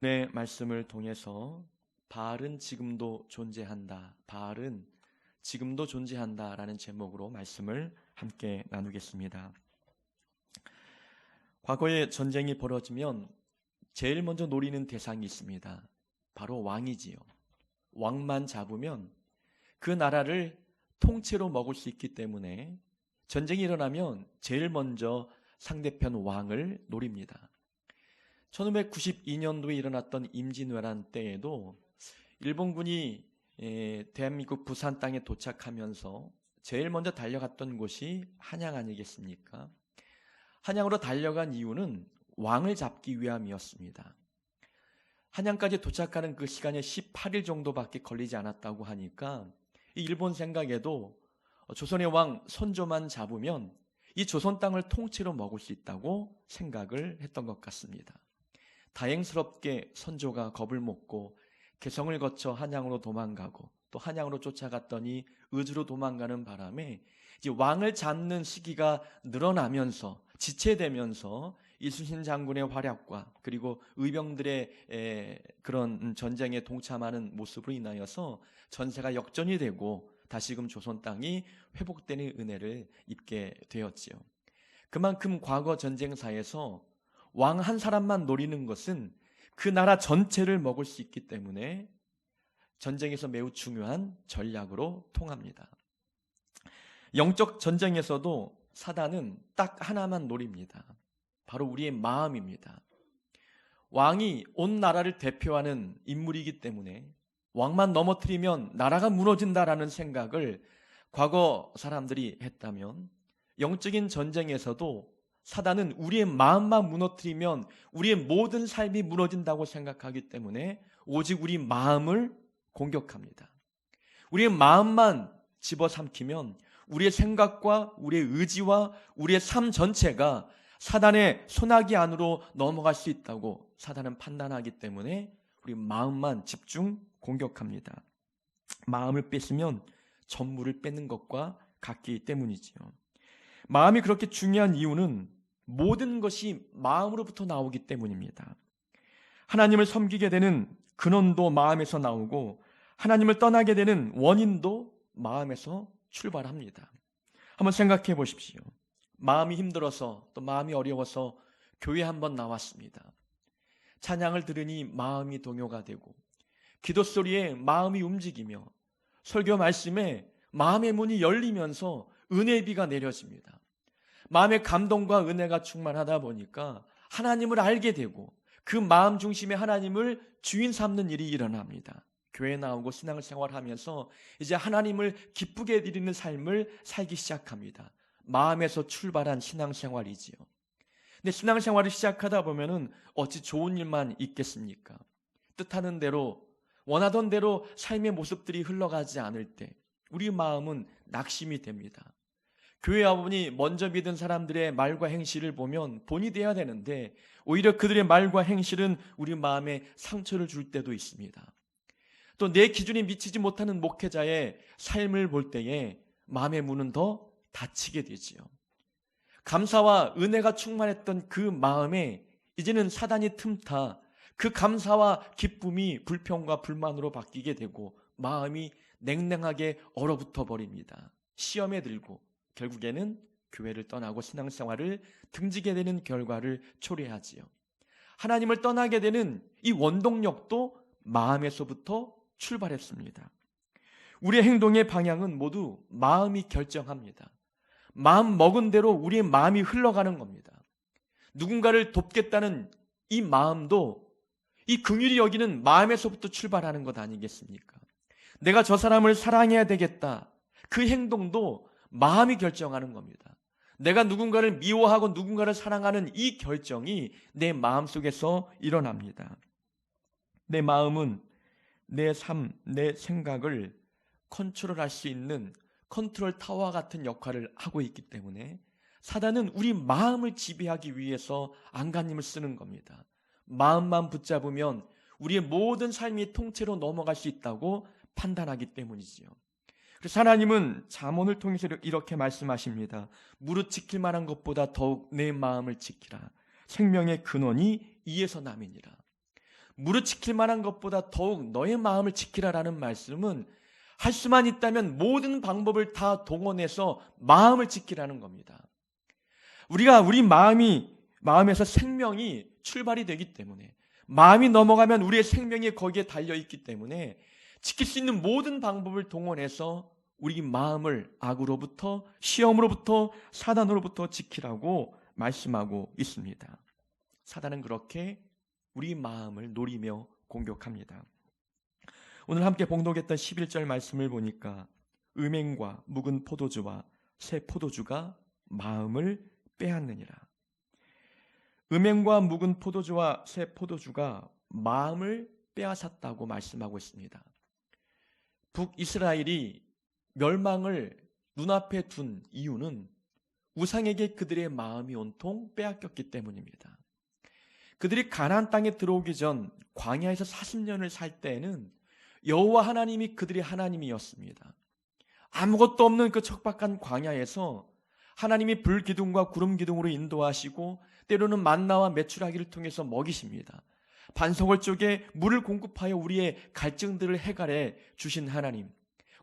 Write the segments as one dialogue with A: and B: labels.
A: 네, 말씀을 통해서 바알은 지금도 존재한다. 바알은 지금도 존재한다라는 제목으로 말씀을 함께 나누겠습니다. 과거에 전쟁이 벌어지면 제일 먼저 노리는 대상이 있습니다. 바로 왕이지요. 왕만 잡으면 그 나라를 통째로 먹을 수 있기 때문에 전쟁이 일어나면 제일 먼저 상대편 왕을 노립니다. 1592년도에 일어났던 임진왜란 때에도 일본군이 대한민국 부산 땅에 도착하면서 제일 먼저 달려갔던 곳이 한양 아니겠습니까? 한양으로 달려간 이유는 왕을 잡기 위함이었습니다. 한양까지 도착하는 그 시간이 18일 정도밖에 걸리지 않았다고 하니까 이 일본 생각에도 조선의 왕 선조만 잡으면 이 조선 땅을 통째로 먹을 수 있다고 생각을 했던 것 같습니다. 다행스럽게 선조가 겁을 먹고 개성을 거쳐 한양으로 도망가고 또 한양으로 쫓아갔더니 의주로 도망가는 바람에 이제 왕을 잡는 시기가 늘어나면서 지체되면서 이순신 장군의 활약과 그리고 의병들의 그런 전쟁에 동참하는 모습으로 인하여서 전세가 역전이 되고 다시금 조선 땅이 회복되는 은혜를 입게 되었지요. 그만큼 과거 전쟁사에서 왕 한 사람만 노리는 것은 그 나라 전체를 먹을 수 있기 때문에 전쟁에서 매우 중요한 전략으로 통합니다. 영적 전쟁에서도 사단은 딱 하나만 노립니다. 바로 우리의 마음입니다. 왕이 온 나라를 대표하는 인물이기 때문에 왕만 넘어뜨리면 나라가 무너진다라는 생각을 과거 사람들이 했다면 영적인 전쟁에서도 사단은 우리의 마음만 무너뜨리면 우리의 모든 삶이 무너진다고 생각하기 때문에 오직 우리 마음을 공격합니다. 우리의 마음만 집어삼키면 우리의 생각과 우리의 의지와 우리의 삶 전체가 사단의 소나기 안으로 넘어갈 수 있다고 사단은 판단하기 때문에 우리 마음만 집중 공격합니다. 마음을 뺏으면 전부를 뺏는 것과 같기 때문이지요. 마음이 그렇게 중요한 이유는 모든 것이 마음으로부터 나오기 때문입니다. 하나님을 섬기게 되는 근원도 마음에서 나오고 하나님을 떠나게 되는 원인도 마음에서 출발합니다. 한번 생각해 보십시오. 마음이 힘들어서 또 마음이 어려워서 교회 한번 나왔습니다. 찬양을 들으니 마음이 동요가 되고 기도 소리에 마음이 움직이며 설교 말씀에 마음의 문이 열리면서 은혜의 비가 내려집니다. 마음의 감동과 은혜가 충만하다 보니까 하나님을 알게 되고 그 마음 중심에 하나님을 주인 삼는 일이 일어납니다. 교회 나오고 신앙생활하면서 이제 하나님을 기쁘게 드리는 삶을 살기 시작합니다. 마음에서 출발한 신앙생활이지요. 근데 신앙생활을 시작하다 보면은 어찌 좋은 일만 있겠습니까? 뜻하는 대로 원하던 대로 삶의 모습들이 흘러가지 않을 때 우리 마음은 낙심이 됩니다. 교회 와보니 먼저 믿은 사람들의 말과 행실을 보면 본이 돼야 되는데 오히려 그들의 말과 행실은 우리 마음에 상처를 줄 때도 있습니다. 또 내 기준에 미치지 못하는 목회자의 삶을 볼 때에 마음의 문은 더 닫히게 되지요. 감사와 은혜가 충만했던 그 마음에 이제는 사단이 틈타 그 감사와 기쁨이 불평과 불만으로 바뀌게 되고 마음이 냉랭하게 얼어붙어 버립니다. 시험에 들고 결국에는 교회를 떠나고 신앙생활을 등지게 되는 결과를 초래하지요. 하나님을 떠나게 되는 이 원동력도 마음에서부터 출발했습니다. 우리의 행동의 방향은 모두 마음이 결정합니다. 마음 먹은 대로 우리의 마음이 흘러가는 겁니다. 누군가를 돕겠다는 이 마음도 이 긍휼히 여기는 마음에서부터 출발하는 것 아니겠습니까? 내가 저 사람을 사랑해야 되겠다. 그 행동도 마음이 결정하는 겁니다. 내가 누군가를 미워하고 누군가를 사랑하는 이 결정이 내 마음속에서 일어납니다. 내 마음은 내 삶, 내 생각을 컨트롤할 수 있는 컨트롤 타워 같은 역할을 하고 있기 때문에 사단은 우리 마음을 지배하기 위해서 안간힘을 쓰는 겁니다. 마음만 붙잡으면 우리의 모든 삶이 통째로 넘어갈 수 있다고 판단하기 때문이지요. 그래서 하나님은 잠언을 통해서 이렇게 말씀하십니다. 무릇 지킬 만한 것보다 더욱 내 마음을 지키라. 생명의 근원이 이에서 남이니라. 무릇 지킬 만한 것보다 더욱 너의 마음을 지키라라는 말씀은 할 수만 있다면 모든 방법을 다 동원해서 마음을 지키라는 겁니다. 우리가 우리 마음에서 생명이 출발이 되기 때문에, 마음이 넘어가면 우리의 생명이 거기에 달려있기 때문에 지킬 수 있는 모든 방법을 동원해서 우리 마음을 악으로부터, 시험으로부터, 사단으로부터 지키라고 말씀하고 있습니다. 사단은 그렇게 우리 마음을 노리며 공격합니다. 오늘 함께 봉독했던 11절 말씀을 보니까 음행과 묵은 포도주와 새 포도주가 마음을 빼앗느니라. 음행과 묵은 포도주와 새 포도주가 마음을 빼앗았다고 말씀하고 있습니다. 북이스라엘이 멸망을 눈앞에 둔 이유는 우상에게 그들의 마음이 온통 빼앗겼기 때문입니다. 그들이 가나안 땅에 들어오기 전 광야에서 40년을 살 때에는 여호와 하나님이 그들의 하나님이었습니다. 아무것도 없는 그 척박한 광야에서 하나님이 불기둥과 구름기둥으로 인도하시고 때로는 만나와 메추라기를 통해서 먹이십니다. 반석을 쪼개 물을 공급하여 우리의 갈증들을 해결해 주신 하나님.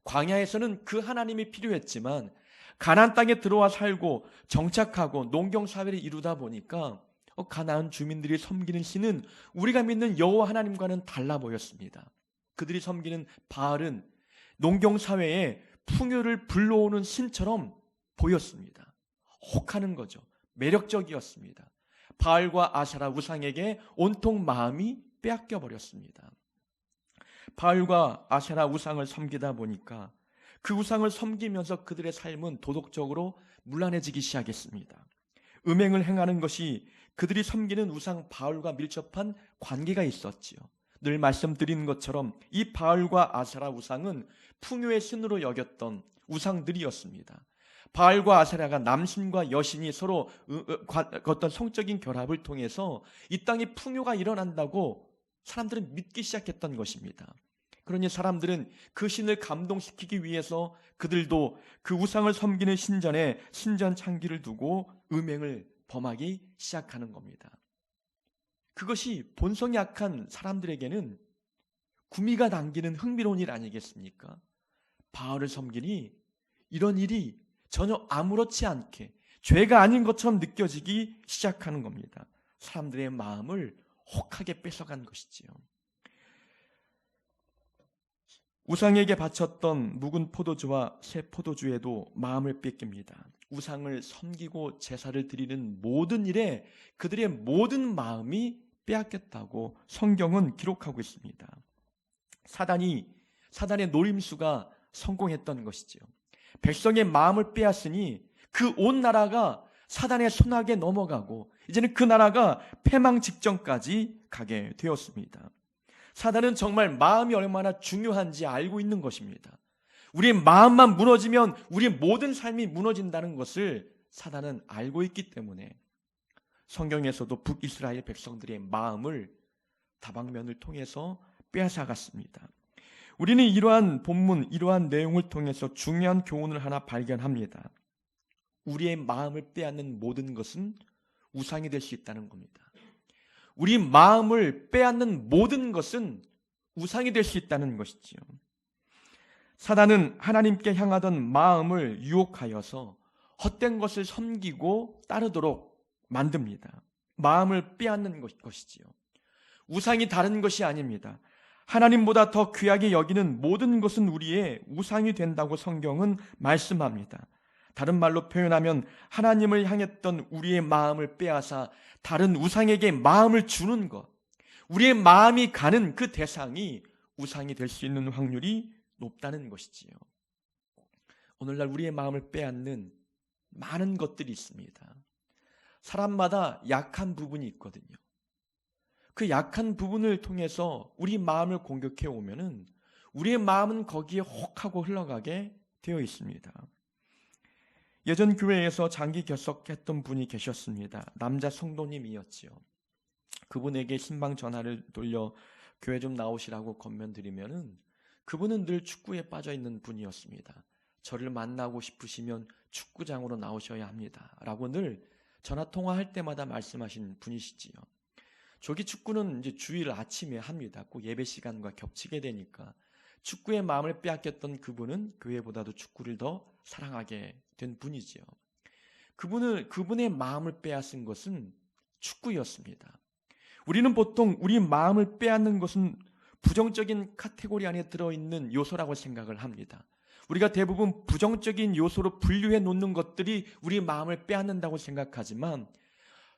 A: 광야에서는 그 하나님이 필요했지만 가나안 땅에 들어와 살고 정착하고 농경사회를 이루다 보니까 가나안 주민들이 섬기는 신은 우리가 믿는 여호와 하나님과는 달라 보였습니다. 그들이 섬기는 바알은 농경사회에 풍요를 불러오는 신처럼 보였습니다. 혹하는 거죠. 매력적이었습니다. 바알과 아세라 우상에게 온통 마음이 빼앗겨 버렸습니다. 바알과 아세라 우상을 섬기다 보니까 그 우상을 섬기면서 그들의 삶은 도덕적으로 문란해지기 시작했습니다. 음행을 행하는 것이 그들이 섬기는 우상 바알과 밀접한 관계가 있었지요. 늘 말씀드린 것처럼 이 바알과 아세라 우상은 풍요의 신으로 여겼던 우상들이었습니다. 바알과 아세라가 남신과 여신이 서로 어떤 성적인 결합을 통해서 이 땅에 풍요가 일어난다고 사람들은 믿기 시작했던 것입니다. 그러니 사람들은 그 신을 감동시키기 위해서 그들도 그 우상을 섬기는 신전에 신전 창기를 두고 음행을 범하기 시작하는 겁니다. 그것이 본성이 악한 사람들에게는 구미가 당기는 흥미로운 일 아니겠습니까? 바알을 섬기니 이런 일이 전혀 아무렇지 않게 죄가 아닌 것처럼 느껴지기 시작하는 겁니다. 사람들의 마음을 혹하게 뺏어간 것이지요. 우상에게 바쳤던 묵은 포도주와 새 포도주에도 마음을 뺏깁니다. 우상을 섬기고 제사를 드리는 모든 일에 그들의 모든 마음이 빼앗겼다고 성경은 기록하고 있습니다. 사단의 노림수가 성공했던 것이지요. 백성의 마음을 빼앗으니 그 온 나라가 사단의 손아귀에 넘어가고 이제는 그 나라가 패망 직전까지 가게 되었습니다. 사단은 정말 마음이 얼마나 중요한지 알고 있는 것입니다. 우리의 마음만 무너지면 우리의 모든 삶이 무너진다는 것을 사단은 알고 있기 때문에 성경에서도 북이스라엘 백성들의 마음을 다방면을 통해서 빼앗아갔습니다. 우리는 이러한 본문, 이러한 내용을 통해서 중요한 교훈을 하나 발견합니다. 우리의 마음을 빼앗는 모든 것은 우상이 될 수 있다는 겁니다. 우리 마음을 빼앗는 모든 것은 우상이 될 수 있다는 것이지요. 사단은 하나님께 향하던 마음을 유혹하여서 헛된 것을 섬기고 따르도록 만듭니다. 마음을 빼앗는 것이지요. 우상이 다른 것이 아닙니다. 하나님보다 더 귀하게 여기는 모든 것은 우리의 우상이 된다고 성경은 말씀합니다. 다른 말로 표현하면 하나님을 향했던 우리의 마음을 빼앗아 다른 우상에게 마음을 주는 것, 우리의 마음이 가는 그 대상이 우상이 될 수 있는 확률이 높다는 것이지요. 오늘날 우리의 마음을 빼앗는 많은 것들이 있습니다. 사람마다 약한 부분이 있거든요. 그 약한 부분을 통해서 우리 마음을 공격해 오면은 우리의 마음은 거기에 혹하고 흘러가게 되어 있습니다. 예전 교회에서 장기 결석했던 분이 계셨습니다. 남자 성도님이었지요. 그분에게 신방 전화를 돌려 교회 좀 나오시라고 권면드리면은 그분은 늘 축구에 빠져 있는 분이었습니다. 저를 만나고 싶으시면 축구장으로 나오셔야 합니다. 라고 늘 전화 통화할 때마다 말씀하신 분이시지요. 조기 축구는 이제 주일 아침에 합니다. 꼭 예배 시간과 겹치게 되니까 축구의 마음을 빼앗겼던 그분은 교회보다도 축구를 더 사랑하게 된 분이지요. 그분의 마음을 빼앗은 것은 축구였습니다. 우리는 보통 우리 마음을 빼앗는 것은 부정적인 카테고리 안에 들어있는 요소라고 생각을 합니다. 우리가 대부분 부정적인 요소로 분류해 놓는 것들이 우리 마음을 빼앗는다고 생각하지만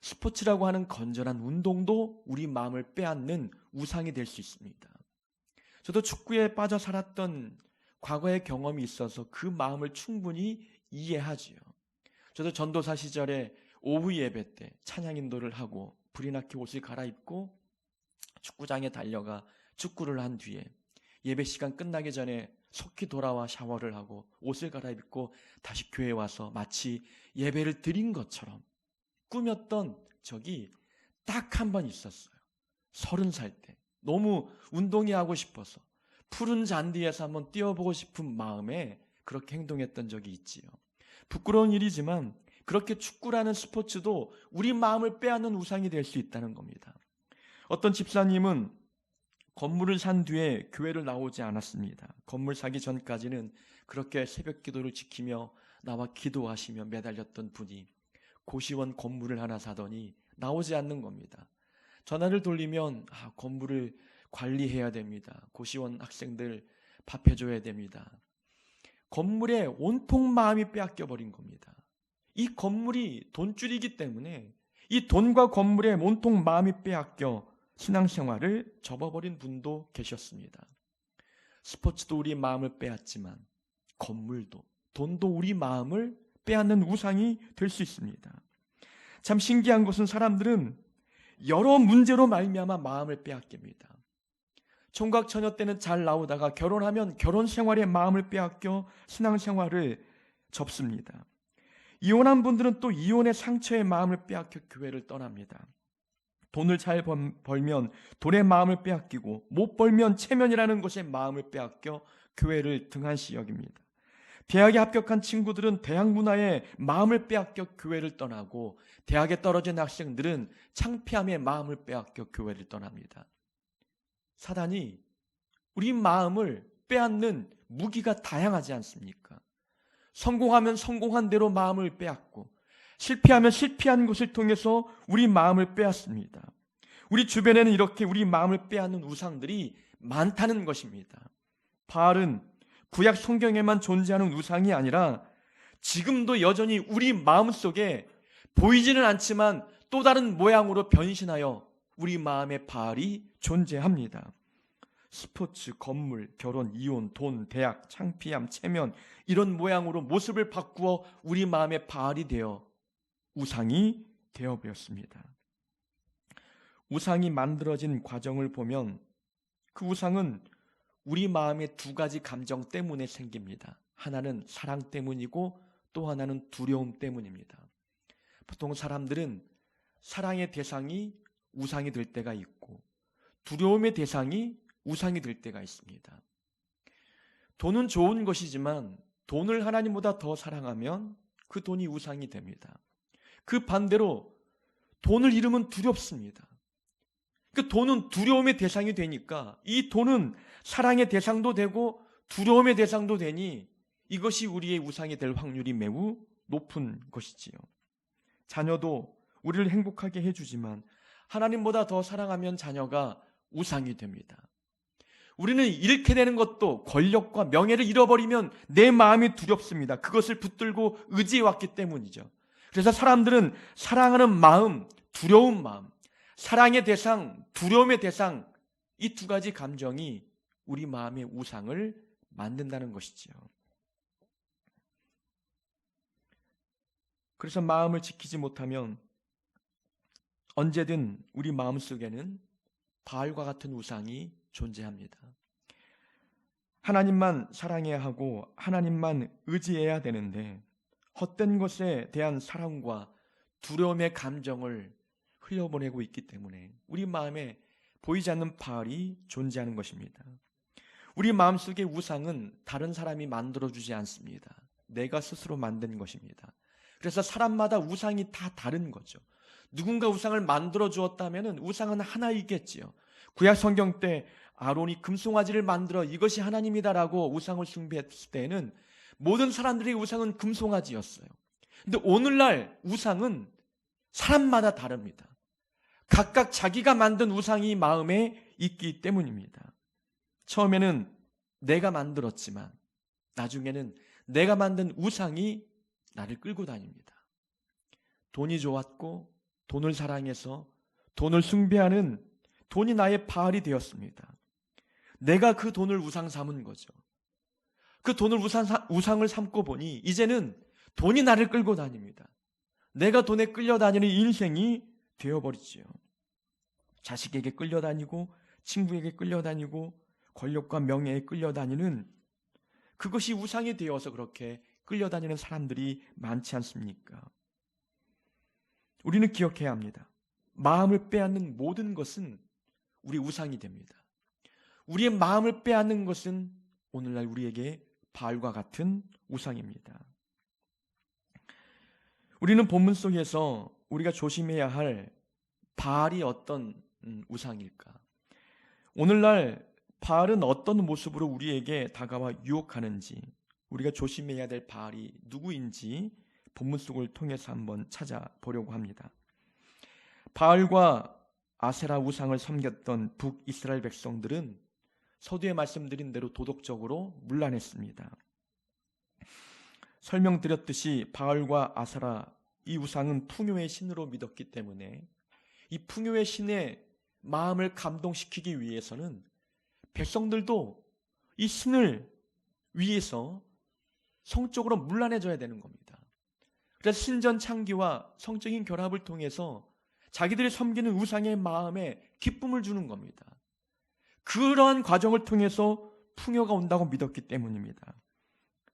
A: 스포츠라고 하는 건전한 운동도 우리 마음을 빼앗는 우상이 될 수 있습니다. 저도 축구에 빠져 살았던 과거의 경험이 있어서 그 마음을 충분히 이해하지요. 저도 전도사 시절에 오후 예배 때 찬양 인도를 하고 불이 나게 옷을 갈아입고 축구장에 달려가 축구를 한 뒤에 예배 시간 끝나기 전에 속히 돌아와 샤워를 하고 옷을 갈아입고 다시 교회에 와서 마치 예배를 드린 것처럼 꾸몄던 적이 딱 한 번 있었어요. 30살 때 너무 운동이 하고 싶어서 푸른 잔디에서 한번 뛰어보고 싶은 마음에 그렇게 행동했던 적이 있지요. 부끄러운 일이지만 그렇게 축구라는 스포츠도 우리 마음을 빼앗는 우상이 될 수 있다는 겁니다. 어떤 집사님은 건물을 산 뒤에 교회를 나오지 않았습니다. 건물 사기 전까지는 그렇게 새벽 기도를 지키며 나와 기도하시며 매달렸던 분이 고시원 건물을 하나 사더니 나오지 않는 겁니다. 전화를 돌리면 건물을 관리해야 됩니다. 고시원 학생들 밥 해줘야 됩니다. 건물에 온통 마음이 빼앗겨 버린 겁니다. 이 건물이 돈줄이기 때문에 이 돈과 건물에 온통 마음이 빼앗겨 신앙생활을 접어버린 분도 계셨습니다. 스포츠도 우리 마음을 빼앗지만 건물도 돈도 우리 마음을 빼앗는 우상이 될 수 있습니다. 참 신기한 것은 사람들은 여러 문제로 말미암아 마음을 빼앗깁니다. 총각 처녀 때는 잘 나오다가 결혼하면 결혼 생활에 마음을 빼앗겨 신앙생활을 접습니다. 이혼한 분들은 또 이혼의 상처에 마음을 빼앗겨 교회를 떠납니다. 돈을 잘 벌면 돈의 마음을 빼앗기고 못 벌면 체면이라는 것에 마음을 빼앗겨 교회를 등한시 여깁니다. 대학에 합격한 친구들은 대학 문화에 마음을 빼앗겨 교회를 떠나고 대학에 떨어진 학생들은 창피함에 마음을 빼앗겨 교회를 떠납니다. 사단이 우리 마음을 빼앗는 무기가 다양하지 않습니까? 성공하면 성공한 대로 마음을 빼앗고 실패하면 실패한 것을 통해서 우리 마음을 빼앗습니다. 우리 주변에는 이렇게 우리 마음을 빼앗는 우상들이 많다는 것입니다. 바알은 구약 성경에만 존재하는 우상이 아니라 지금도 여전히 우리 마음속에 보이지는 않지만 또 다른 모양으로 변신하여 우리 마음의 바알이 존재합니다. 스포츠, 건물, 결혼, 이혼, 돈, 대학, 창피함, 체면 이런 모양으로 모습을 바꾸어 우리 마음의 바알이 되어 우상이 되어버렸습니다. 우상이 만들어진 과정을 보면 그 우상은 우리 마음의 두 가지 감정 때문에 생깁니다. 하나는 사랑 때문이고 또 하나는 두려움 때문입니다. 보통 사람들은 사랑의 대상이 우상이 될 때가 있고 두려움의 대상이 우상이 될 때가 있습니다. 돈은 좋은 것이지만 돈을 하나님보다 더 사랑하면 그 돈이 우상이 됩니다. 그 반대로 돈을 잃으면 두렵습니다. 그 돈은 두려움의 대상이 되니까 이 돈은 사랑의 대상도 되고 두려움의 대상도 되니 이것이 우리의 우상이 될 확률이 매우 높은 것이지요. 자녀도 우리를 행복하게 해주지만 하나님보다 더 사랑하면 자녀가 우상이 됩니다. 우리는 잃게 되는 것도 권력과 명예를 잃어버리면 내 마음이 두렵습니다. 그것을 붙들고 의지해왔기 때문이죠. 그래서 사람들은 사랑하는 마음, 두려운 마음, 사랑의 대상, 두려움의 대상 이 두 가지 감정이 우리 마음의 우상을 만든다는 것이지요. 그래서 마음을 지키지 못하면 언제든 우리 마음속에는 바알과 같은 우상이 존재합니다. 하나님만 사랑해야 하고 하나님만 의지해야 되는데 헛된 것에 대한 사랑과 두려움의 감정을 흘려보내고 있기 때문에 우리 마음에 보이지 않는 바알이 존재하는 것입니다. 우리 마음속의 우상은 다른 사람이 만들어주지 않습니다. 내가 스스로 만든 것입니다. 그래서 사람마다 우상이 다 다른 거죠. 누군가 우상을 만들어 주었다면 우상은 하나이겠지요. 구약 성경 때 아론이 금송아지를 만들어 이것이 하나님이다라고 우상을 숭배했을 때에는 모든 사람들의 우상은 금송아지였어요. 근데 오늘날 우상은 사람마다 다릅니다. 각각 자기가 만든 우상이 마음에 있기 때문입니다. 처음에는 내가 만들었지만 나중에는 내가 만든 우상이 나를 끌고 다닙니다. 돈이 좋았고 돈을 사랑해서 돈을 숭배하는 돈이 나의 바알이 되었습니다. 내가 그 돈을 우상 삼은 거죠. 그 돈을 우상을 삼고 보니 이제는 돈이 나를 끌고 다닙니다. 내가 돈에 끌려다니는 인생이 되어버리지요. 자식에게 끌려다니고 친구에게 끌려다니고 권력과 명예에 끌려다니는 그것이 우상이 되어서 그렇게 끌려다니는 사람들이 많지 않습니까? 우리는 기억해야 합니다. 마음을 빼앗는 모든 것은 우리 우상이 됩니다. 우리의 마음을 빼앗는 것은 오늘날 우리에게 바알과 같은 우상입니다. 우리는 본문 속에서 우리가 조심해야 할 바알이 어떤 우상일까? 오늘날 바알은 어떤 모습으로 우리에게 다가와 유혹하는지, 우리가 조심해야 될 바알이 누구인지 본문 속을 통해서 한번 찾아보려고 합니다. 바알과 아세라 우상을 섬겼던 북이스라엘 백성들은 서두에 말씀드린 대로 도덕적으로 문란했습니다. 설명드렸듯이 바알과 아세라 이 우상은 풍요의 신으로 믿었기 때문에 이 풍요의 신의 마음을 감동시키기 위해서는 백성들도 이 신을 위해서 성적으로 문란해져야 되는 겁니다. 그래서 신전 창기와 성적인 결합을 통해서 자기들이 섬기는 우상의 마음에 기쁨을 주는 겁니다. 그러한 과정을 통해서 풍요가 온다고 믿었기 때문입니다.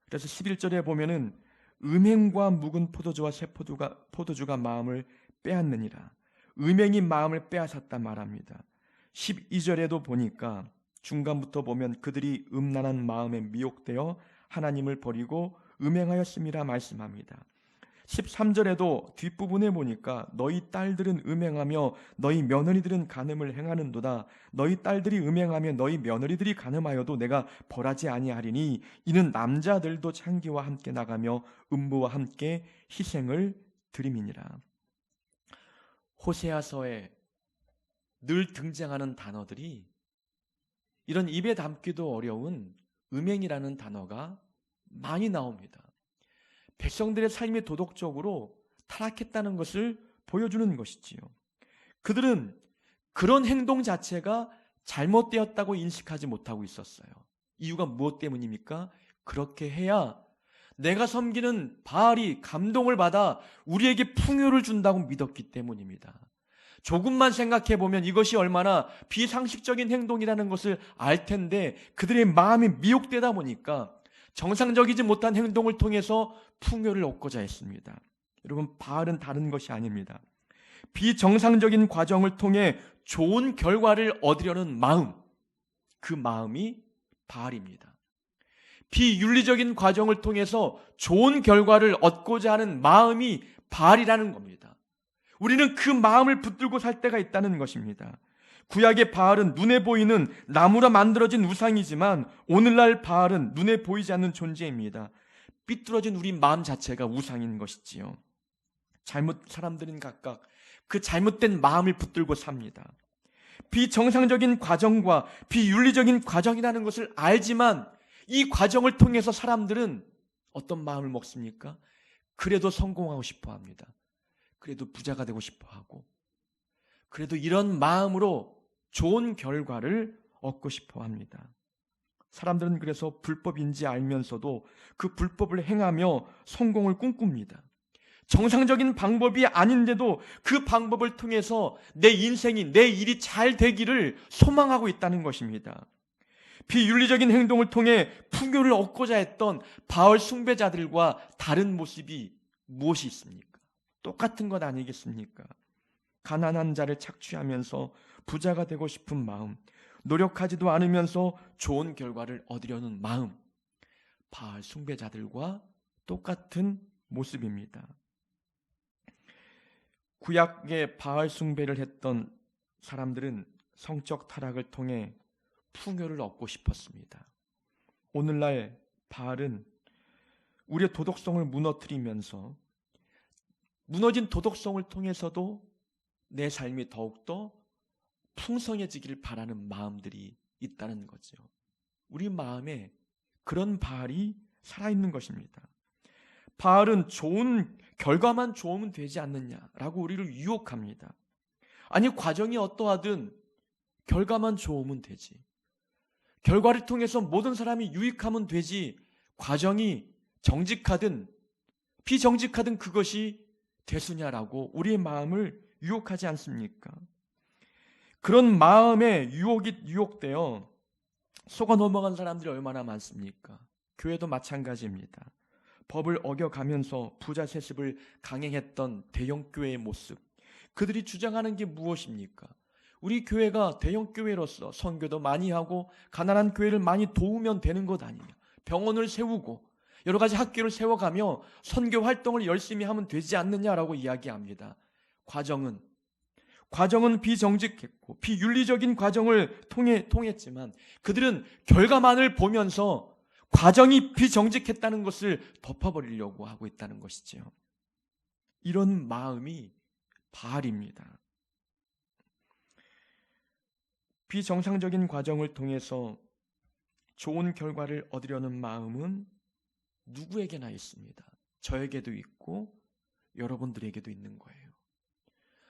A: 그래서 11절에 보면은 음행과 묵은 포도주와 새 포도주가 마음을 빼앗느니라. 음행이 마음을 빼앗았다 말합니다. 12절에도 보니까 중간부터 보면 그들이 음란한 마음에 미혹되어 하나님을 버리고 음행하였음이라 말씀합니다. 13절에도 뒷부분에 보니까 너희 딸들은 음행하며 너희 며느리들은 간음을 행하는도다. 너희 딸들이 음행하며 너희 며느리들이 간음하여도 내가 벌하지 아니하리니 이는 남자들도 창기와 함께 나가며 음부와 함께 희생을 드림이니라. 호세아서에 늘 등장하는 단어들이 이런 입에 담기도 어려운 음행이라는 단어가 많이 나옵니다. 백성들의 삶이 도덕적으로 타락했다는 것을 보여주는 것이지요. 그들은 그런 행동 자체가 잘못되었다고 인식하지 못하고 있었어요. 이유가 무엇 때문입니까? 그렇게 해야 내가 섬기는 바알이 감동을 받아 우리에게 풍요를 준다고 믿었기 때문입니다. 조금만 생각해 보면 이것이 얼마나 비상식적인 행동이라는 것을 알 텐데 그들의 마음이 미혹되다 보니까 정상적이지 못한 행동을 통해서 풍요를 얻고자 했습니다. 여러분, 바알은 다른 것이 아닙니다. 비정상적인 과정을 통해 좋은 결과를 얻으려는 마음, 그 마음이 바알입니다. 비윤리적인 과정을 통해서 좋은 결과를 얻고자 하는 마음이 바알이라는 겁니다. 우리는 그 마음을 붙들고 살 때가 있다는 것입니다. 구약의 바알은 눈에 보이는 나무로 만들어진 우상이지만 오늘날 바알은 눈에 보이지 않는 존재입니다. 삐뚤어진 우리 마음 자체가 우상인 것이지요. 사람들은 각각 그 잘못된 마음을 붙들고 삽니다. 비정상적인 과정과 비윤리적인 과정이라는 것을 알지만 이 과정을 통해서 사람들은 어떤 마음을 먹습니까? 그래도 성공하고 싶어 합니다. 그래도 부자가 되고 싶어 하고, 그래도 이런 마음으로 좋은 결과를 얻고 싶어 합니다. 사람들은 그래서 불법인지 알면서도 그 불법을 행하며 성공을 꿈꿉니다. 정상적인 방법이 아닌데도 그 방법을 통해서 내 인생이, 내 일이 잘 되기를 소망하고 있다는 것입니다. 비윤리적인 행동을 통해 풍요를 얻고자 했던 바알 숭배자들과 다른 모습이 무엇이 있습니까? 똑같은 것 아니겠습니까? 가난한 자를 착취하면서 부자가 되고 싶은 마음, 노력하지도 않으면서 좋은 결과를 얻으려는 마음, 바알 숭배자들과 똑같은 모습입니다. 구약의 바알 숭배를 했던 사람들은 성적 타락을 통해 풍요를 얻고 싶었습니다. 오늘날 바알은 우리의 도덕성을 무너뜨리면서 무너진 도덕성을 통해서도 내 삶이 더욱더 풍성해지기를 바라는 마음들이 있다는 거죠. 우리 마음에 그런 바알이 살아있는 것입니다. 바알은 좋은 결과만 좋으면 되지 않느냐라고 우리를 유혹합니다. 아니, 과정이 어떠하든 결과만 좋으면 되지. 결과를 통해서 모든 사람이 유익하면 되지. 과정이 정직하든 비정직하든 그것이 대수냐라고 우리의 마음을 유혹하지 않습니까? 그런 마음에 유혹되어 속아 넘어간 사람들이 얼마나 많습니까? 교회도 마찬가지입니다. 법을 어겨가면서 부자 세습을 강행했던 대형교회의 모습, 그들이 주장하는 게 무엇입니까? 우리 교회가 대형교회로서 선교도 많이 하고 가난한 교회를 많이 도우면 되는 것 아니냐. 병원을 세우고 여러 가지 학교를 세워가며 선교 활동을 열심히 하면 되지 않느냐라고 이야기합니다. 과정은 비정직했고 비윤리적인 과정을 통했지만 그들은 결과만을 보면서 과정이 비정직했다는 것을 덮어버리려고 하고 있다는 것이죠. 이런 마음이 바알입니다. 비정상적인 과정을 통해서 좋은 결과를 얻으려는 마음은 누구에게나 있습니다. 저에게도 있고 여러분들에게도 있는 거예요.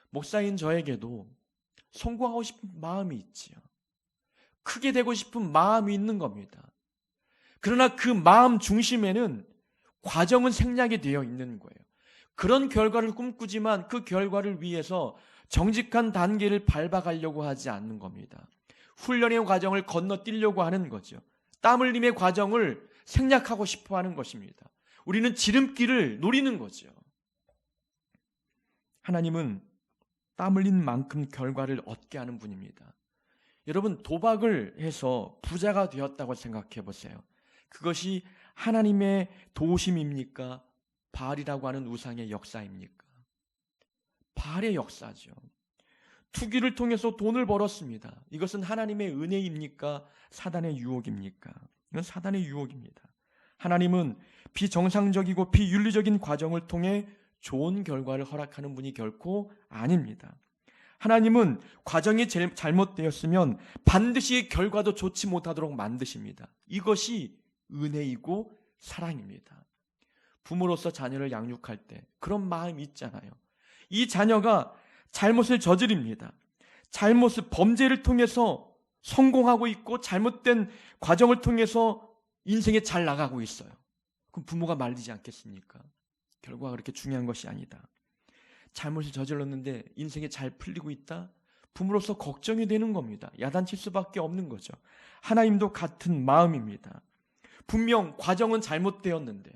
A: 목사인 저에게도 성공하고 싶은 마음이 있지요. 크게 되고 싶은 마음이 있는 겁니다. 그러나 그 마음 중심에는 과정은 생략이 되어 있는 거예요. 그런 결과를 꿈꾸지만 그 결과를 위해서 정직한 단계를 밟아가려고 하지 않는 겁니다. 훈련의 과정을 건너뛰려고 하는 거죠. 땀 흘림의 과정을 생략하고 싶어 하는 것입니다. 우리는 지름길을 노리는 거죠. 하나님은 땀 흘린 만큼 결과를 얻게 하는 분입니다. 여러분, 도박을 해서 부자가 되었다고 생각해 보세요. 그것이 하나님의 도우심입니까? 바알이라고 하는 우상의 역사입니까? 바알의 역사죠. 투기를 통해서 돈을 벌었습니다. 이것은 하나님의 은혜입니까? 사단의 유혹입니까? 이건 사단의 유혹입니다. 하나님은 비정상적이고 비윤리적인 과정을 통해 좋은 결과를 허락하는 분이 결코 아닙니다. 하나님은 과정이 잘못되었으면 반드시 결과도 좋지 못하도록 만드십니다. 이것이 은혜이고 사랑입니다. 부모로서 자녀를 양육할 때 그런 마음이 있잖아요. 이 자녀가 잘못을 저지릅니다. 범죄를 통해서 성공하고 있고 잘못된 과정을 통해서 인생에 잘 나가고 있어요. 그럼 부모가 말리지 않겠습니까? 결과가 그렇게 중요한 것이 아니다. 잘못을 저질렀는데 인생에 잘 풀리고 있다? 부모로서 걱정이 되는 겁니다. 야단칠 수밖에 없는 거죠. 하나님도 같은 마음입니다. 분명 과정은 잘못되었는데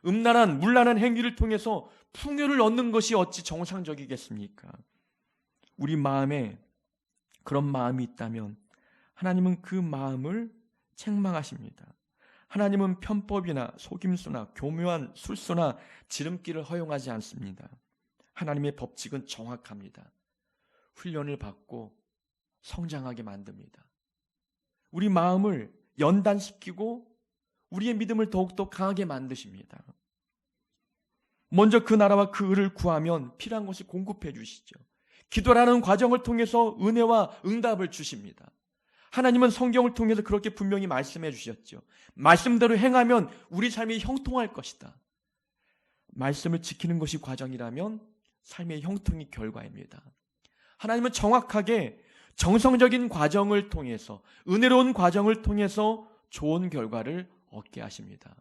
A: 음란한 문란한 행위를 통해서 풍요를 얻는 것이 어찌 정상적이겠습니까? 우리 마음에 그런 마음이 있다면 하나님은 그 마음을 책망하십니다. 하나님은 편법이나 속임수나 교묘한 술수나 지름길을 허용하지 않습니다. 하나님의 법칙은 정확합니다. 훈련을 받고 성장하게 만듭니다. 우리 마음을 연단시키고 우리의 믿음을 더욱더 강하게 만드십니다. 먼저 그 나라와 그 의를 구하면 필요한 것을 공급해 주시죠. 기도라는 과정을 통해서 은혜와 응답을 주십니다. 하나님은 성경을 통해서 그렇게 분명히 말씀해 주셨죠. 말씀대로 행하면 우리 삶이 형통할 것이다. 말씀을 지키는 것이 과정이라면 삶의 형통이 결과입니다. 하나님은 정확하게 정성적인 과정을 통해서 은혜로운 과정을 통해서 좋은 결과를 얻게 하십니다.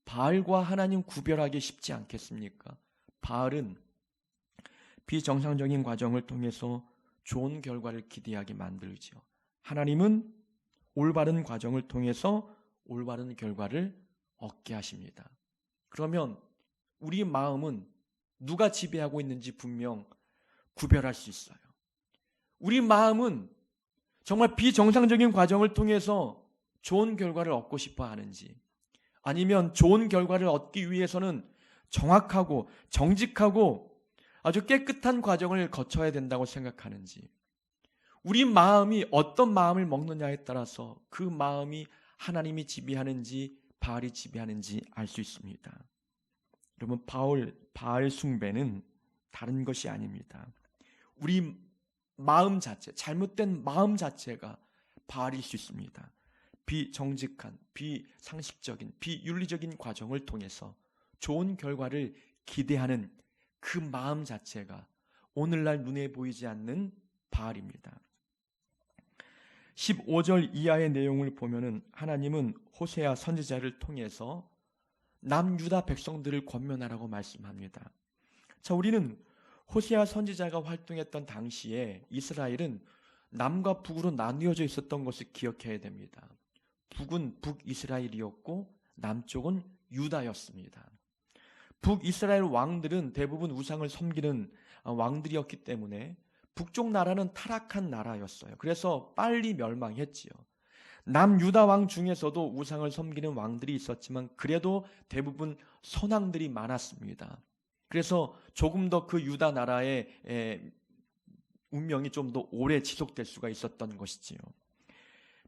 A: 바알과 하나님 구별하기 쉽지 않겠습니까? 바알은 비정상적인 과정을 통해서 좋은 결과를 기대하게 만들죠. 하나님은 올바른 과정을 통해서 올바른 결과를 얻게 하십니다. 그러면 우리 마음은 누가 지배하고 있는지 분명 구별할 수 있어요. 우리 마음은 정말 비정상적인 과정을 통해서 좋은 결과를 얻고 싶어 하는지, 아니면 좋은 결과를 얻기 위해서는 정확하고 정직하고 아주 깨끗한 과정을 거쳐야 된다고 생각하는지, 우리 마음이 어떤 마음을 먹느냐에 따라서 그 마음이 하나님이 지배하는지 바알이 지배하는지 알 수 있습니다. 여러분, 바알 숭배는 다른 것이 아닙니다. 우리 마음 자체, 잘못된 마음 자체가 바알일 수 있습니다. 비정직한, 비상식적인, 비윤리적인 과정을 통해서 좋은 결과를 기대하는 그 마음 자체가 오늘날 눈에 보이지 않는 바알입니다. 15절 이하의 내용을 보면은 하나님은 호세아 선지자를 통해서 남유다 백성들을 권면하라고 말씀합니다. 자, 우리는 호세아 선지자가 활동했던 당시에 이스라엘은 남과 북으로 나뉘어져 있었던 것을 기억해야 됩니다. 북은 북이스라엘이었고 남쪽은 유다였습니다. 북이스라엘 왕들은 대부분 우상을 섬기는 왕들이었기 때문에 북쪽 나라는 타락한 나라였어요. 그래서 빨리 멸망했지요. 남유다 왕 중에서도 우상을 섬기는 왕들이 있었지만 그래도 대부분 선왕들이 많았습니다. 그래서 조금 더 그 유다 나라의 운명이 좀 더 오래 지속될 수가 있었던 것이지요.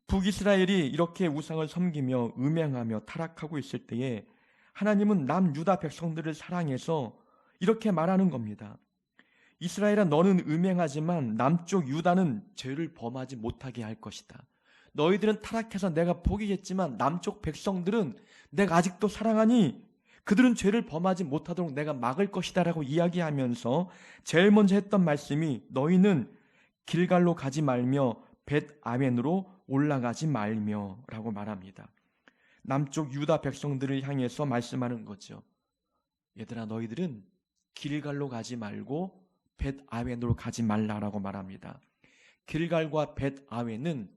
A: 북이스라엘이 이렇게 우상을 섬기며 음행하며 타락하고 있을 때에 하나님은 남유다 백성들을 사랑해서 이렇게 말하는 겁니다. 이스라엘아, 너는 음행하지만 남쪽 유다는 죄를 범하지 못하게 할 것이다. 너희들은 타락해서 내가 포기했지만 남쪽 백성들은 내가 아직도 사랑하니 그들은 죄를 범하지 못하도록 내가 막을 것이다 라고 이야기하면서 제일 먼저 했던 말씀이 너희는 길갈로 가지 말며 벳아웬으로 올라가지 말며 라고 말합니다. 남쪽 유다 백성들을 향해서 말씀하는 거죠. 얘들아, 너희들은 길갈로 가지 말고 벳아웬으로 가지 말라라고 말합니다. 길갈과 벳아웬은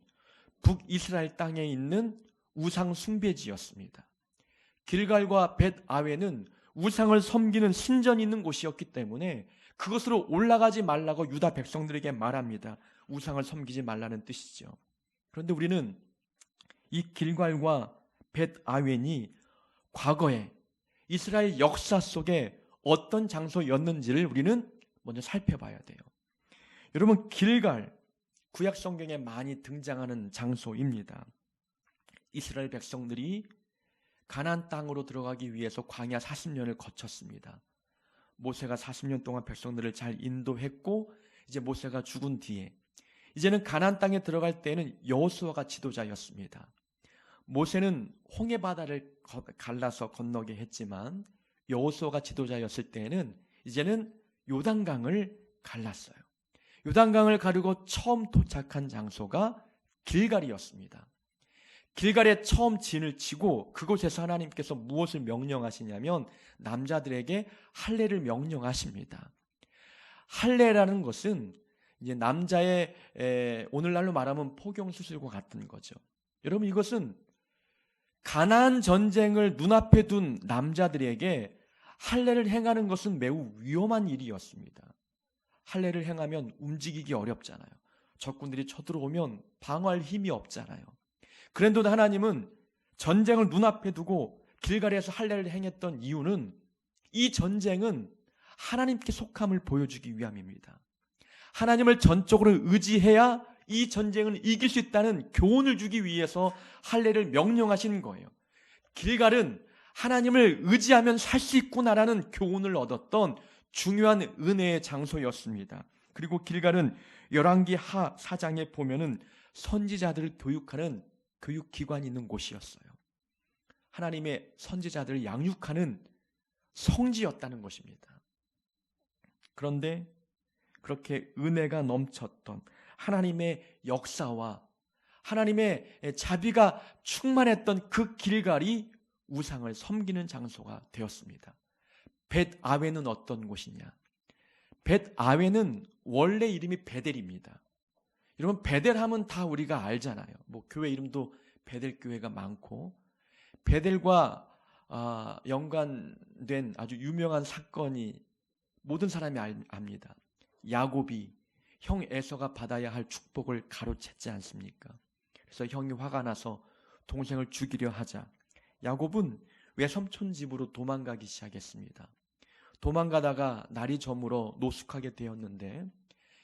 A: 북이스라엘 땅에 있는 우상 숭배지였습니다. 길갈과 벳아웬은 우상을 섬기는 신전이 있는 곳이었기 때문에 그것으로 올라가지 말라고 유다 백성들에게 말합니다. 우상을 섬기지 말라는 뜻이죠. 그런데 우리는 이 길갈과 벳아웬이 과거에 이스라엘 역사 속에 어떤 장소였는지를 우리는 먼저 살펴봐야 돼요. 여러분, 길갈, 구약 성경에 많이 등장하는 장소입니다. 이스라엘 백성들이 가나안 땅으로 들어가기 위해서 광야 40년을 거쳤습니다. 모세가 40년 동안 백성들을 잘 인도했고 이제 모세가 죽은 뒤에 이제는 가나안 땅에 들어갈 때에는 여호수아가 지도자였습니다. 모세는 홍해 바다를 갈라서 건너게 했지만 여호수아가 지도자였을 때에는 이제는 요단강을 갈랐어요. 요단강을 가르고 처음 도착한 장소가 길갈이었습니다. 길갈에 처음 진을 치고 그곳에서 하나님께서 무엇을 명령하시냐면 남자들에게 할례를 명령하십니다. 할례라는 것은 이제 남자의 오늘날로 말하면 포경 수술과 같은 거죠. 여러분, 이것은 가나안 전쟁을 눈앞에 둔 남자들에게 할례를 행하는 것은 매우 위험한 일이었습니다. 할례를 행하면 움직이기 어렵잖아요. 적군들이 쳐들어오면 방어할 힘이 없잖아요. 그런데도 하나님은 전쟁을 눈앞에 두고 길갈에서 할례를 행했던 이유는 이 전쟁은 하나님께 속함을 보여주기 위함입니다. 하나님을 전적으로 의지해야 이 전쟁을 이길 수 있다는 교훈을 주기 위해서 할례를 명령하신 거예요. 길갈은 하나님을 의지하면 살 수 있구나라는 교훈을 얻었던 중요한 은혜의 장소였습니다. 그리고 길갈은 열왕기 하 4장에 보면은 선지자들을 교육하는 교육기관이 있는 곳이었어요. 하나님의 선지자들을 양육하는 성지였다는 것입니다. 그런데 그렇게 은혜가 넘쳤던 하나님의 역사와 하나님의 자비가 충만했던 그 길갈이 우상을 섬기는 장소가 되었습니다. 벳아웬은 어떤 곳이냐? 벳아웬은 원래 이름이 베델입니다. 여러분, 베델하면 다 우리가 알잖아요. 뭐 교회 이름도 베델 교회가 많고 베델과 연관된 아주 유명한 사건이 모든 사람이 압니다. 야곱이 형 에서가 받아야 할 축복을 가로챘지 않습니까? 그래서 형이 화가 나서 동생을 죽이려 하자 야곱은 외삼촌 집으로 도망가기 시작했습니다. 도망가다가 날이 저물어 노숙하게 되었는데,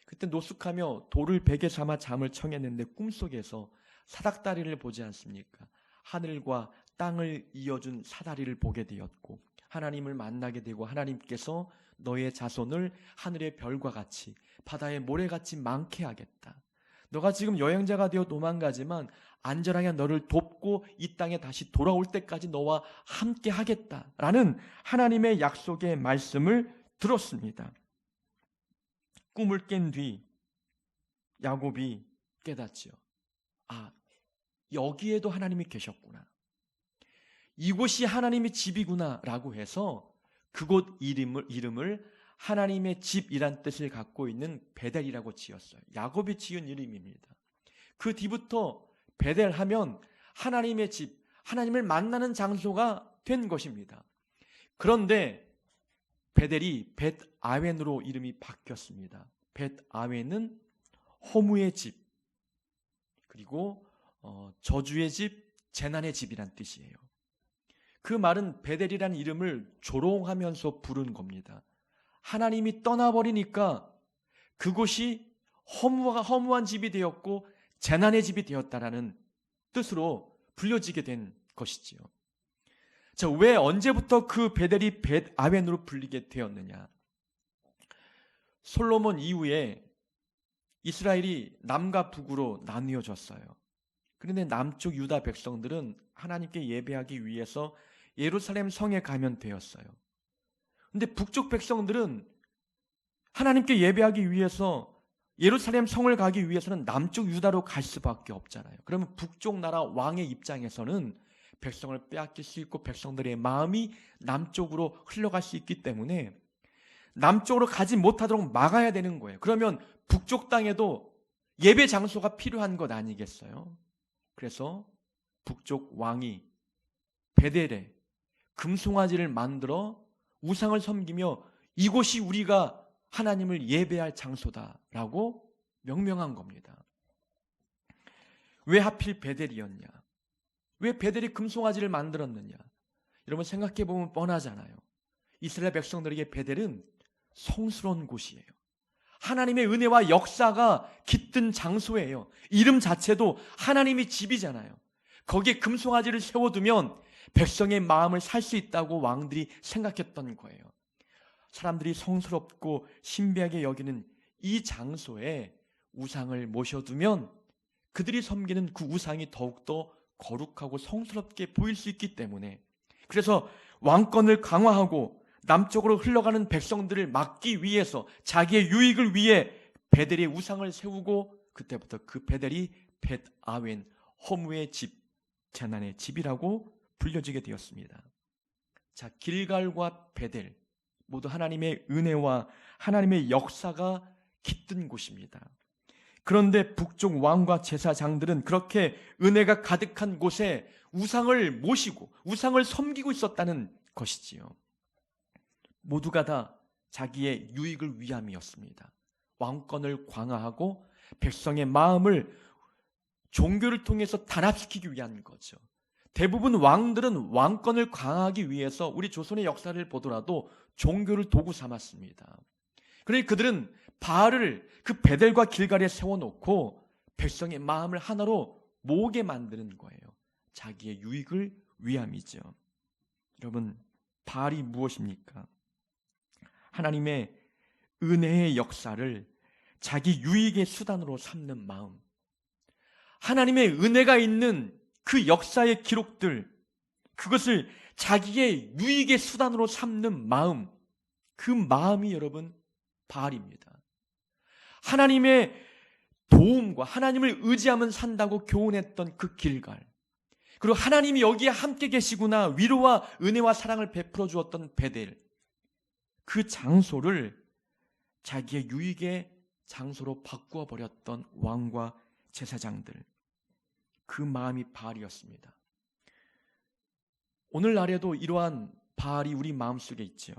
A: 그때 노숙하며 돌을 베개 삼아 잠을 청했는데 꿈속에서 사닥다리를 보지 않습니까? 하늘과 땅을 이어준 사다리를 보게 되었고, 하나님을 만나게 되고, 하나님께서 너의 자손을 하늘의 별과 같이 바다의 모래같이 많게 하겠다. 너가 지금 여행자가 되어 도망가지만 안전하게 너를 돕고 이 땅에 다시 돌아올 때까지 너와 함께 하겠다라는 하나님의 약속의 말씀을 들었습니다. 꿈을 깬 뒤 야곱이 깨닫지요. 아, 여기에도 하나님이 계셨구나. 이곳이 하나님의 집이구나 라고 해서 그곳 이름을 하나님의 집이란 뜻을 갖고 있는 베델이라고 지었어요. 야곱이 지은 이름입니다. 그 뒤부터 베델하면 하나님의 집, 하나님을 만나는 장소가 된 것입니다. 그런데 베델이 벳아웬으로 이름이 바뀌었습니다. 벳아웬은 허무의 집, 그리고 저주의 집, 재난의 집이란 뜻이에요. 그 말은 베델이라는 이름을 조롱하면서 부른 겁니다. 하나님이 떠나버리니까 그곳이 허무한 집이 되었고 재난의 집이 되었다라는 뜻으로 불려지게 된 것이지요. 자, 왜 언제부터 그 베델이 벳아웬으로 불리게 되었느냐? 솔로몬 이후에 이스라엘이 남과 북으로 나뉘어졌어요. 그런데 남쪽 유다 백성들은 하나님께 예배하기 위해서 예루살렘 성에 가면 되었어요. 그런데 북쪽 백성들은 하나님께 예배하기 위해서 예루살렘 성을 가기 위해서는 남쪽 유다로 갈 수밖에 없잖아요. 그러면 북쪽 나라 왕의 입장에서는 백성을 빼앗길 수 있고 백성들의 마음이 남쪽으로 흘러갈 수 있기 때문에 남쪽으로 가지 못하도록 막아야 되는 거예요. 그러면 북쪽 땅에도 예배 장소가 필요한 것 아니겠어요? 그래서 북쪽 왕이 베델에 금송아지를 만들어 우상을 섬기며 이곳이 우리가 하나님을 예배할 장소다라고 명명한 겁니다. 왜 하필 베델이었냐? 왜 베델이 금송아지를 만들었느냐? 여러분 생각해 보면 뻔하잖아요. 이스라엘 백성들에게 베델은 성스러운 곳이에요. 하나님의 은혜와 역사가 깃든 장소예요. 이름 자체도 하나님의 집이잖아요. 거기에 금송아지를 세워두면 백성의 마음을 살 수 있다고 왕들이 생각했던 거예요. 사람들이 성스럽고 신비하게 여기는 이 장소에 우상을 모셔두면 그들이 섬기는 그 우상이 더욱더 거룩하고 성스럽게 보일 수 있기 때문에, 그래서 왕권을 강화하고 남쪽으로 흘러가는 백성들을 막기 위해서 자기의 유익을 위해 베델의 우상을 세우고, 그때부터 그 베델이 벳아웬, 허무의 집, 재난의 집이라고 불려지게 되었습니다. 자, 길갈과 베델 모두 하나님의 은혜와 하나님의 역사가 깃든 곳입니다. 그런데 북쪽 왕과 제사장들은 그렇게 은혜가 가득한 곳에 우상을 모시고 우상을 섬기고 있었다는 것이지요. 모두가 다 자기의 유익을 위함이었습니다. 왕권을 강화하고 백성의 마음을 종교를 통해서 단합시키기 위한 거죠. 대부분 왕들은 왕권을 강화하기 위해서 우리 조선의 역사를 보더라도 종교를 도구 삼았습니다. 그러니 그들은 바알을 그 베델과 길갈에 세워놓고 백성의 마음을 하나로 모으게 만드는 거예요. 자기의 유익을 위함이죠. 여러분, 바알이 무엇입니까? 하나님의 은혜의 역사를 자기 유익의 수단으로 삼는 마음, 하나님의 은혜가 있는 그 역사의 기록들, 그것을 자기의 유익의 수단으로 삼는 마음, 그 마음이 여러분 바알입니다. 하나님의 도움과 하나님을 의지하면 산다고 교훈했던 그 길갈, 그리고 하나님이 여기에 함께 계시구나 위로와 은혜와 사랑을 베풀어 주었던 베델, 그 장소를 자기의 유익의 장소로 바꾸어 버렸던 왕과 제사장들, 그 마음이 바알이었습니다. 오늘날에도 이러한 바알이 우리 마음속에 있죠.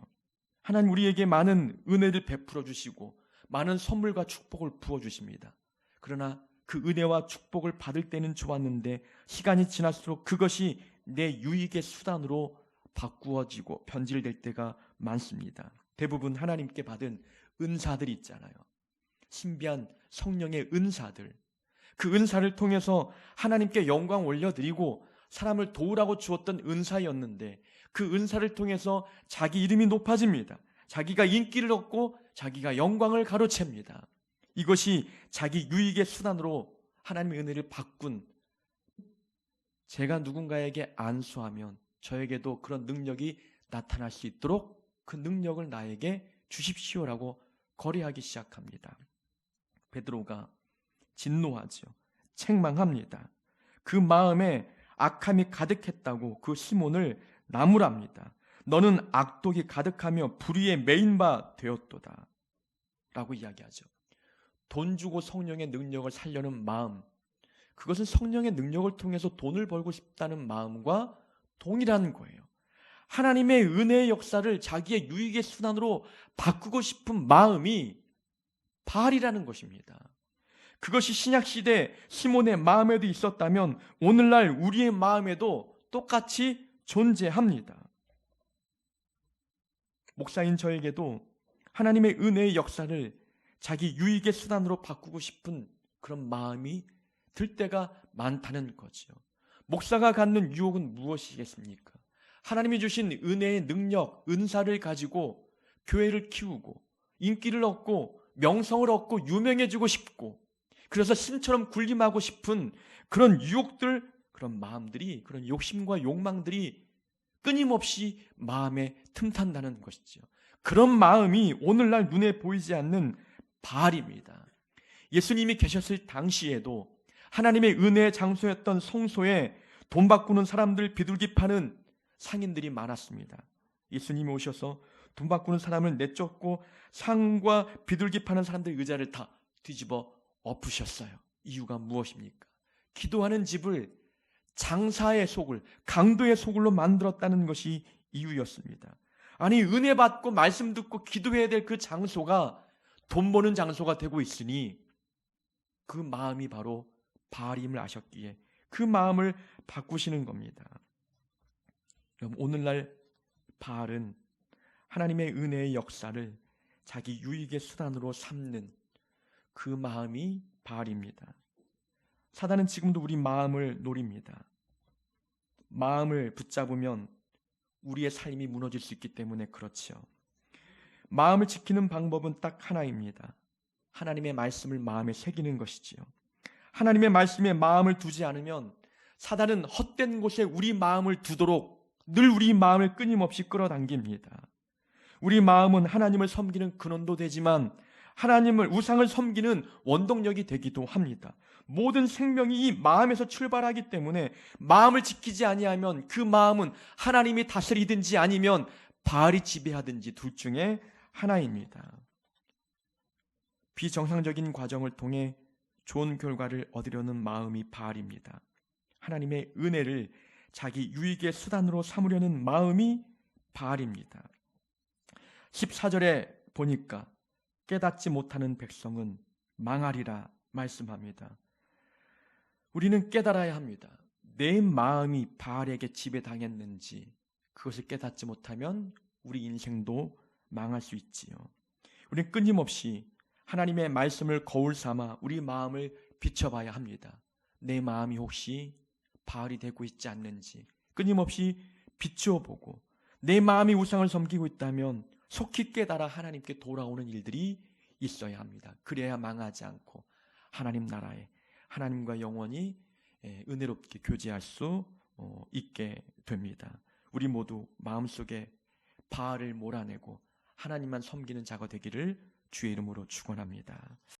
A: 하나님 우리에게 많은 은혜를 베풀어 주시고 많은 선물과 축복을 부어 주십니다. 그러나 그 은혜와 축복을 받을 때는 좋았는데 시간이 지날수록 그것이 내 유익의 수단으로 바꾸어지고 변질될 때가 많습니다. 대부분 하나님께 받은 은사들이 있잖아요. 신비한 성령의 은사들. 그 은사를 통해서 하나님께 영광 올려드리고 사람을 도우라고 주었던 은사였는데 그 은사를 통해서 자기 이름이 높아집니다. 자기가 인기를 얻고 자기가 영광을 가로챕니다. 이것이 자기 유익의 수단으로 하나님의 은혜를 바꾼, 제가 누군가에게 안수하면 저에게도 그런 능력이 나타날 수 있도록 그 능력을 나에게 주십시오라고 거래하기 시작합니다. 베드로가 진노하죠. 책망합니다. 그 마음에 악함이 가득했다고 그 시몬을 나무랍니다. 너는 악독이 가득하며 불의에 매인 바 되었도다 라고 이야기하죠. 돈 주고 성령의 능력을 살려는 마음, 그것은 성령의 능력을 통해서 돈을 벌고 싶다는 마음과 동일한 거예요. 하나님의 은혜의 역사를 자기의 유익의 수단으로 바꾸고 싶은 마음이 바알이라는 것입니다. 그것이 신약시대 시몬의 마음에도 있었다면 오늘날 우리의 마음에도 똑같이 존재합니다. 목사인 저에게도 하나님의 은혜의 역사를 자기 유익의 수단으로 바꾸고 싶은 그런 마음이 들 때가 많다는 거죠. 목사가 갖는 유혹은 무엇이겠습니까? 하나님이 주신 은혜의 능력, 은사를 가지고 교회를 키우고 인기를 얻고 명성을 얻고 유명해지고 싶고 그래서 신처럼 군림하고 싶은 그런 유혹들, 그런 마음들이, 그런 욕심과 욕망들이 끊임없이 마음에 틈탄다는 것이죠. 그런 마음이 오늘날 눈에 보이지 않는 바알입니다. 예수님이 계셨을 당시에도 하나님의 은혜의 장소였던 성소에 돈 바꾸는 사람들, 비둘기 파는 상인들이 많았습니다. 예수님이 오셔서 돈 바꾸는 사람을 내쫓고 상과 비둘기 파는 사람들 의자를 다 뒤집어 엎으셨어요. 이유가 무엇입니까? 기도하는 집을 장사의 소굴, 강도의 소굴로 만들었다는 것이 이유였습니다. 아니, 은혜 받고 말씀 듣고 기도해야 될 그 장소가 돈 버는 장소가 되고 있으니 그 마음이 바로 바알임을 아셨기에 그 마음을 바꾸시는 겁니다. 여러분, 오늘날 바알은 하나님의 은혜의 역사를 자기 유익의 수단으로 삼는 그 마음이 바알입니다. 사단은 지금도 우리 마음을 노립니다. 마음을 붙잡으면 우리의 삶이 무너질 수 있기 때문에 그렇죠. 마음을 지키는 방법은 딱 하나입니다. 하나님의 말씀을 마음에 새기는 것이지요. 하나님의 말씀에 마음을 두지 않으면 사단은 헛된 곳에 우리 마음을 두도록 늘 우리 마음을 끊임없이 끌어당깁니다. 우리 마음은 하나님을 섬기는 근원도 되지만 하나님을, 우상을 섬기는 원동력이 되기도 합니다. 모든 생명이 이 마음에서 출발하기 때문에 마음을 지키지 아니하면 그 마음은 하나님이 다스리든지 아니면 바알이 지배하든지 둘 중에 하나입니다. 비정상적인 과정을 통해 좋은 결과를 얻으려는 마음이 바알입니다. 하나님의 은혜를 자기 유익의 수단으로 삼으려는 마음이 바알입니다. 14절에 보니까 깨닫지 못하는 백성은 망하리라 말씀합니다. 우리는 깨달아야 합니다. 내 마음이 바알에게 지배당했는지 그것을 깨닫지 못하면 우리 인생도 망할 수 있지요. 우리는 끊임없이 하나님의 말씀을 거울 삼아 우리 마음을 비춰봐야 합니다. 내 마음이 혹시 바알이 되고 있지 않는지 끊임없이 비춰보고 내 마음이 우상을 섬기고 있다면 속히 깨달아 하나님께 돌아오는 일들이 있어야 합니다. 그래야 망하지 않고 하나님 나라에 하나님과 영원히 은혜롭게 교제할 수 있게 됩니다. 우리 모두 마음속에 바알을 몰아내고 하나님만 섬기는 자가 되기를 주의 이름으로 축원합니다.